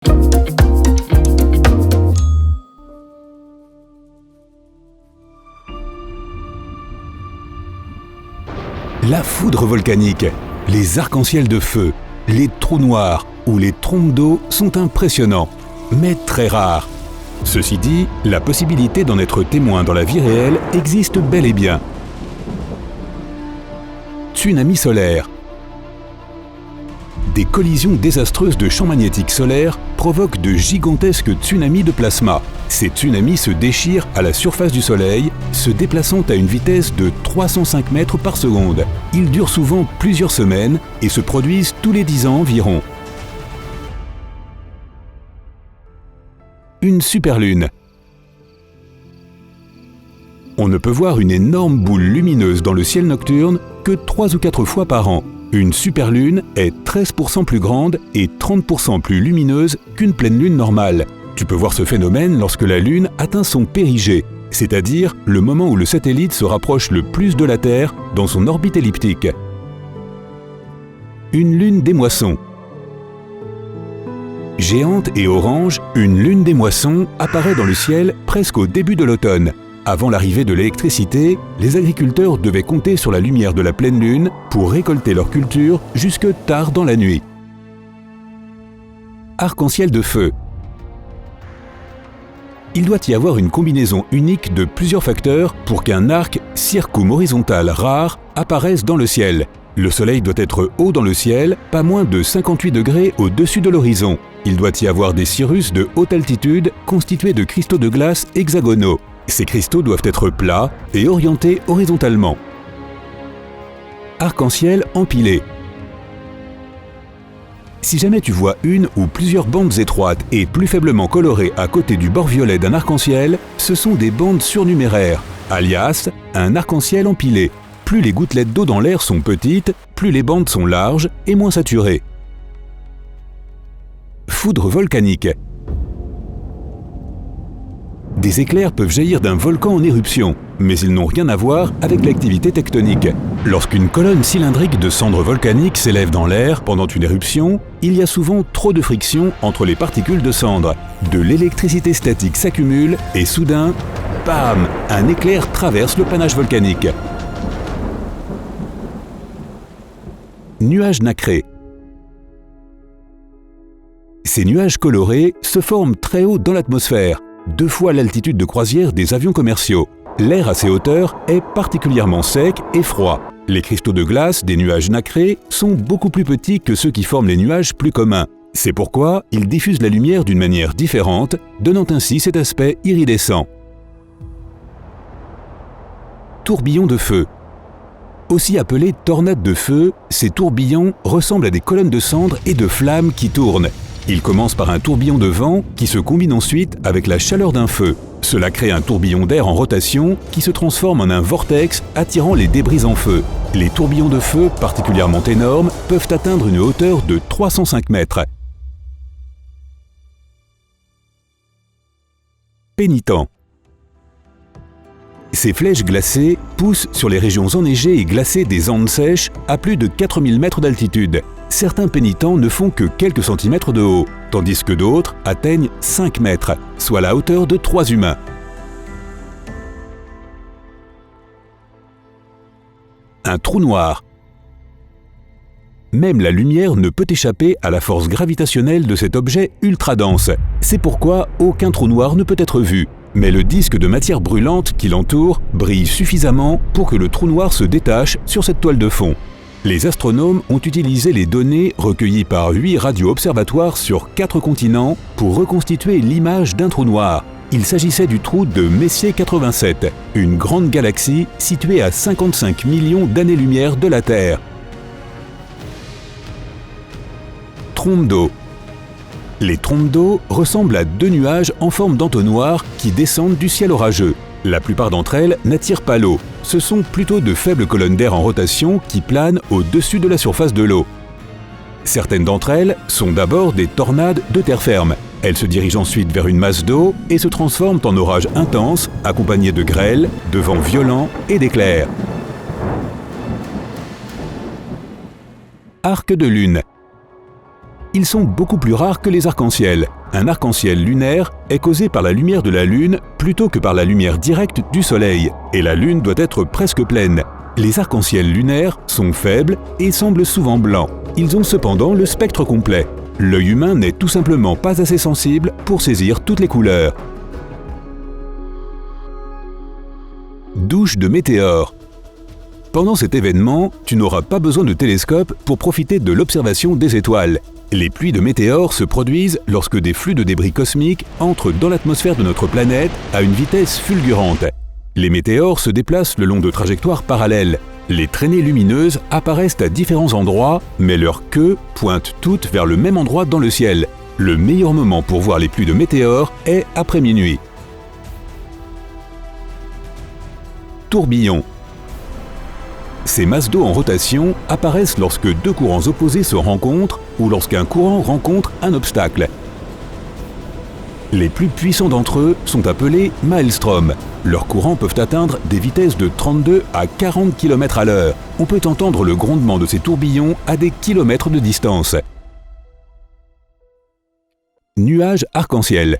La foudre volcanique, les arcs-en-ciel de feu, les trous noirs ou les trompes d'eau sont impressionnants, mais très rares. Ceci dit, la possibilité d'en être témoin dans la vie réelle existe bel et bien. Tsunami solaire. Des collisions désastreuses de champs magnétiques solaires provoquent de gigantesques tsunamis de plasma. Ces tsunamis se déchirent à la surface du Soleil, se déplaçant à une vitesse de 305 mètres par seconde. Ils durent souvent plusieurs semaines et se produisent tous les 10 ans environ. Une superlune. On ne peut voir une énorme boule lumineuse dans le ciel nocturne que 3 ou 4 fois par an. Une superlune est 13% plus grande et 30% plus lumineuse qu'une pleine lune normale. Tu peux voir ce phénomène lorsque la Lune atteint son périgée, c'est-à-dire le moment où le satellite se rapproche le plus de la Terre dans son orbite elliptique. Une lune des moissons. Géante et orange, une lune des moissons apparaît dans le ciel presque au début de l'automne. Avant l'arrivée de l'électricité, les agriculteurs devaient compter sur la lumière de la pleine lune pour récolter leur culture jusque tard dans la nuit. Arc-en-ciel de feu. Il doit y avoir une combinaison unique de plusieurs facteurs pour qu'un arc circum-horizontal rare apparaisse dans le ciel. Le Soleil doit être haut dans le ciel, pas moins de 58 degrés au-dessus de l'horizon. Il doit y avoir des cirrus de haute altitude constitués de cristaux de glace hexagonaux. Ces cristaux doivent être plats et orientés horizontalement. Arc-en-ciel empilé. Si jamais tu vois une ou plusieurs bandes étroites et plus faiblement colorées à côté du bord violet d'un arc-en-ciel, ce sont des bandes surnuméraires, alias un arc-en-ciel empilé. Plus les gouttelettes d'eau dans l'air sont petites, plus les bandes sont larges et moins saturées. Foudre volcanique. Des éclairs peuvent jaillir d'un volcan en éruption, mais ils n'ont rien à voir avec l'activité tectonique. Lorsqu'une colonne cylindrique de cendres volcaniques s'élève dans l'air pendant une éruption, il y a souvent trop de friction entre les particules de cendres. De l'électricité statique s'accumule et soudain, bam, un éclair traverse le panache volcanique. Nuages nacrés. Ces nuages colorés se forment très haut dans l'atmosphère, 2 fois l'altitude de croisière des avions commerciaux. L'air à ces hauteurs est particulièrement sec et froid. Les cristaux de glace des nuages nacrés sont beaucoup plus petits que ceux qui forment les nuages plus communs. C'est pourquoi ils diffusent la lumière d'une manière différente, donnant ainsi cet aspect iridescent. Tourbillons de feu. Aussi appelés tornades de feu, ces tourbillons ressemblent à des colonnes de cendres et de flammes qui tournent. Ils commencent par un tourbillon de vent qui se combine ensuite avec la chaleur d'un feu. Cela crée un tourbillon d'air en rotation qui se transforme en un vortex attirant les débris en feu. Les tourbillons de feu particulièrement énormes peuvent atteindre une hauteur de 305 mètres. Pénitent. Ces flèches glacées poussent sur les régions enneigées et glacées des Andes sèches à plus de 4000 mètres d'altitude. Certains pénitents ne font que quelques centimètres de haut, tandis que d'autres atteignent 5 mètres, soit la hauteur de 3 humains. Un trou noir. Même la lumière ne peut échapper à la force gravitationnelle de cet objet ultra dense. C'est pourquoi aucun trou noir ne peut être vu. Mais le disque de matière brûlante qui l'entoure brille suffisamment pour que le trou noir se détache sur cette toile de fond. Les astronomes ont utilisé les données recueillies par 8 radio-observatoires sur 4 continents pour reconstituer l'image d'un trou noir. Il s'agissait du trou de Messier 87, une grande galaxie située à 55 millions d'années-lumière de la Terre. Trompes d'eau. Les trompes d'eau ressemblent à 2 nuages en forme d'entonnoir qui descendent du ciel orageux. La plupart d'entre elles n'attirent pas l'eau. Ce sont plutôt de faibles colonnes d'air en rotation qui planent au-dessus de la surface de l'eau. Certaines d'entre elles sont d'abord des tornades de terre ferme. Elles se dirigent ensuite vers une masse d'eau et se transforment en orages intenses, accompagnés de grêles, de vents violents et d'éclairs. Arc de lune. ils sont beaucoup plus rares que les arcs-en-ciel. Un arc-en-ciel lunaire est causé par la lumière de la Lune plutôt que par la lumière directe du Soleil, et la Lune doit être presque pleine. Les arcs-en-ciel lunaires sont faibles et semblent souvent blancs. Ils ont cependant le spectre complet. L'œil humain n'est tout simplement pas assez sensible pour saisir toutes les couleurs. Douche de météores. Pendant cet événement, tu n'auras pas besoin de télescope pour profiter de l'observation des étoiles. Les pluies de météores se produisent lorsque des flux de débris cosmiques entrent dans l'atmosphère de notre planète à une vitesse fulgurante. Les météores se déplacent le long de trajectoires parallèles. Les traînées lumineuses apparaissent à différents endroits, mais leur queue pointe toutes vers le même endroit dans le ciel. Le meilleur moment pour voir les pluies de météores est après minuit. Tourbillons. Ces masses d'eau en rotation apparaissent lorsque deux courants opposés se rencontrent ou lorsqu'un courant rencontre un obstacle. Les plus puissants d'entre eux sont appelés maelstroms. Leurs courants peuvent atteindre des vitesses de 32 à 40 km à l'heure. On peut entendre le grondement de ces tourbillons à des kilomètres de distance. Nuages arc-en-ciel.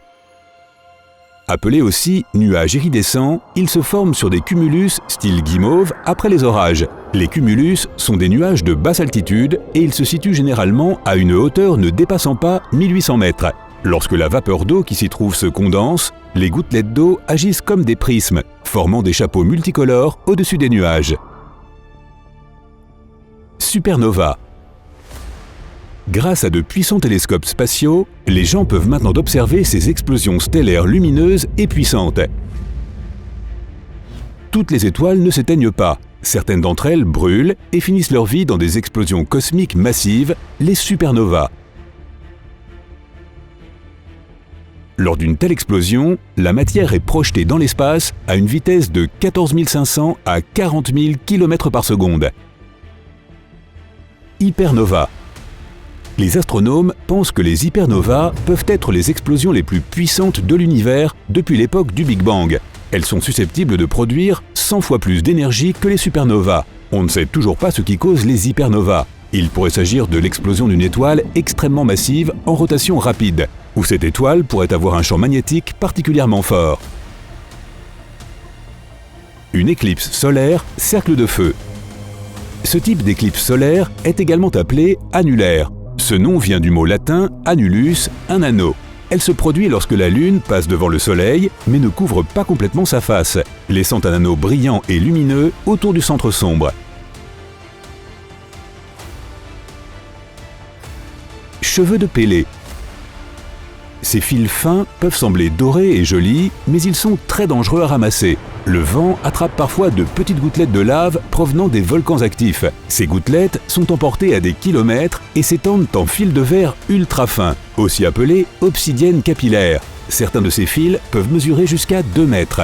Appelés aussi nuages iridescents, ils se forment sur des cumulus style guimauve après les orages. Les cumulus sont des nuages de basse altitude et ils se situent généralement à une hauteur ne dépassant pas 1800 mètres. Lorsque la vapeur d'eau qui s'y trouve se condense, les gouttelettes d'eau agissent comme des prismes, formant des chapeaux multicolores au-dessus des nuages. Supernova. Grâce à de puissants télescopes spatiaux, les gens peuvent maintenant observer ces explosions stellaires lumineuses et puissantes. Toutes les étoiles ne s'éteignent pas. Certaines d'entre elles brûlent et finissent leur vie dans des explosions cosmiques massives, les supernovas. Lors d'une telle explosion, la matière est projetée dans l'espace à une vitesse de 14 500 à 40 000 km par seconde. Hypernova. Les astronomes pensent que les hypernovas peuvent être les explosions les plus puissantes de l'univers depuis l'époque du Big Bang. Elles sont susceptibles de produire 100 fois plus d'énergie que les supernovas. On ne sait toujours pas ce qui cause les hypernovas. Il pourrait s'agir de l'explosion d'une étoile extrêmement massive en rotation rapide, ou cette étoile pourrait avoir un champ magnétique particulièrement fort. Une éclipse solaire, cercle de feu. Ce type d'éclipse solaire est également appelé annulaire. Ce nom vient du mot latin annulus, un anneau. Elle se produit lorsque la Lune passe devant le Soleil, mais ne couvre pas complètement sa face, laissant un anneau brillant et lumineux autour du centre sombre. Cheveux de Pélée. Ces fils fins peuvent sembler dorés et jolis, mais ils sont très dangereux à ramasser. Le vent attrape parfois de petites gouttelettes de lave provenant des volcans actifs. Ces gouttelettes sont emportées à des kilomètres et s'étendent en fils de verre ultra fins, aussi appelés obsidiennes capillaires. Certains de ces fils peuvent mesurer jusqu'à 2 mètres.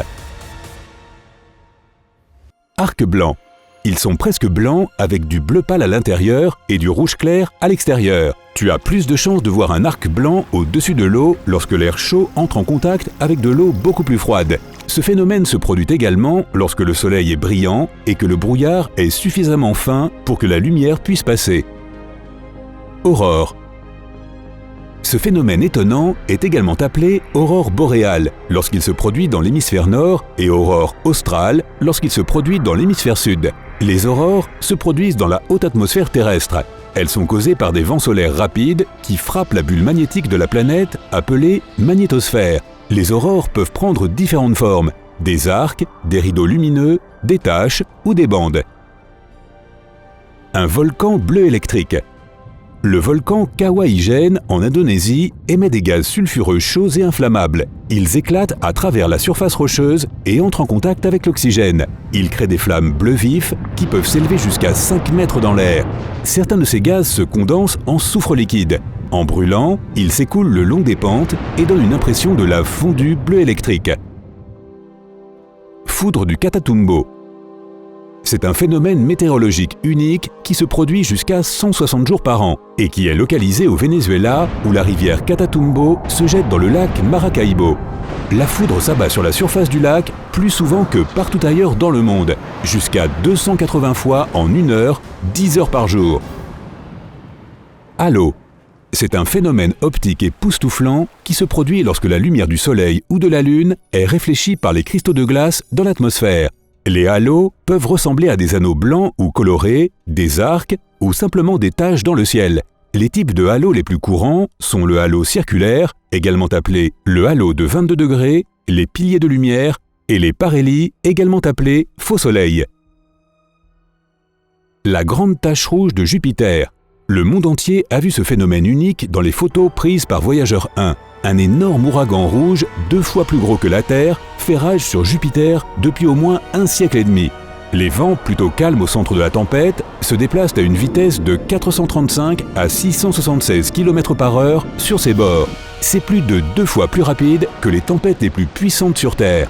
Arc blanc. Ils sont presque blancs avec du bleu pâle à l'intérieur et du rouge clair à l'extérieur. Tu as plus de chances de voir un arc blanc au-dessus de l'eau lorsque l'air chaud entre en contact avec de l'eau beaucoup plus froide. Ce phénomène se produit également lorsque le soleil est brillant et que le brouillard est suffisamment fin pour que la lumière puisse passer. Aurore. Ce phénomène étonnant est également appelé aurore boréale lorsqu'il se produit dans l'hémisphère nord et aurore australe lorsqu'il se produit dans l'hémisphère sud. Les aurores se produisent dans la haute atmosphère terrestre. Elles sont causées par des vents solaires rapides qui frappent la bulle magnétique de la planète appelée magnétosphère. Les aurores peuvent prendre différentes formes, des arcs, des rideaux lumineux, des taches ou des bandes. Un volcan bleu électrique. Le volcan Kawah Ijen en Indonésie émet des gaz sulfureux chauds et inflammables. Ils éclatent à travers la surface rocheuse et entrent en contact avec l'oxygène. Ils créent des flammes bleu vif qui peuvent s'élever jusqu'à 5 mètres dans l'air. Certains de ces gaz se condensent en soufre liquide. En brûlant, ils s'écoulent le long des pentes et donnent une impression de lave fondue bleu électrique. Foudre du Catatumbo. C'est un phénomène météorologique unique qui se produit jusqu'à 160 jours par an et qui est localisé au Venezuela où la rivière Catatumbo se jette dans le lac Maracaibo. La foudre s'abat sur la surface du lac plus souvent que partout ailleurs dans le monde, jusqu'à 280 fois en 1 heure, 10 heures par jour. Halo. C'est un phénomène optique époustouflant qui se produit lorsque la lumière du Soleil ou de la Lune est réfléchie par les cristaux de glace dans l'atmosphère. Les halos peuvent ressembler à des anneaux blancs ou colorés, des arcs ou simplement des taches dans le ciel. Les types de halos les plus courants sont le halo circulaire, également appelé le halo de 22 degrés, les piliers de lumière et les parhélies, également appelés faux soleils. La grande tache rouge de Jupiter. Le monde entier a vu ce phénomène unique dans les photos prises par Voyageur 1. Un énorme ouragan rouge, 2 fois plus gros que la Terre, fait rage sur Jupiter depuis au moins un siècle et demi. Les vents, plutôt calmes au centre de la tempête, se déplacent à une vitesse de 435 à 676 km/h sur ses bords. C'est plus de 2 fois plus rapide que les tempêtes les plus puissantes sur Terre.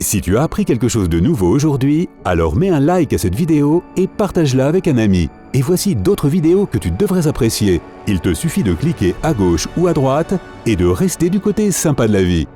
Si tu as appris quelque chose de nouveau aujourd'hui, alors mets un like à cette vidéo et partage-la avec un ami. Et voici d'autres vidéos que tu devrais apprécier. Il te suffit de cliquer à gauche ou à droite et de rester du côté sympa de la vie.